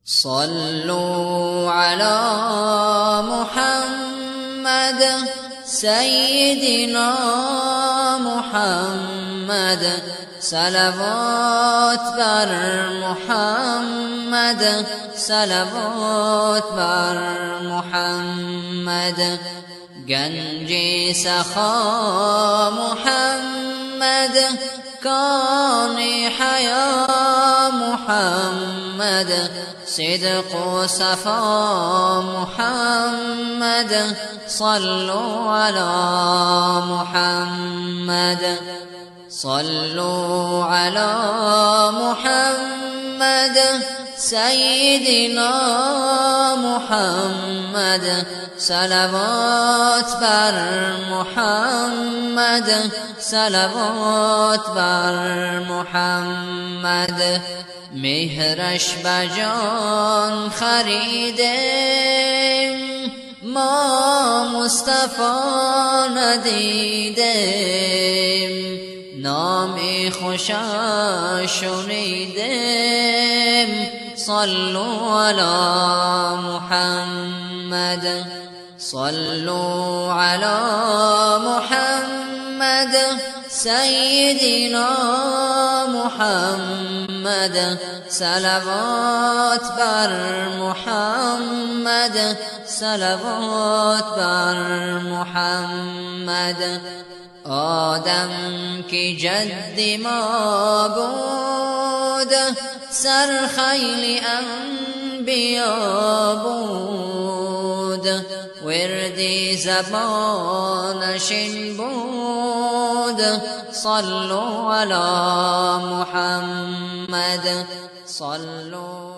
صلوا على محمد سيدنا محمد صلوات بر محمد صلوات بر محمد گنج سخا محمد کان حیا محمد صدق و صفا محمد صلوا على محمد صلوا على محمد سيدنا محمد صلوات بر محمد صلوات بر محمد مهرش بجان خریدیم ما مصطفی ندیدیم نامی خوشش شنیدیم صلوا على محمد صلوا على محمد سيدنا محمد صلوات بر محمد صلوات بر محمد آدم کی جد ما بود سرخیل انبیا بود وردی زبانش این بود صلوا علی محمد صلوا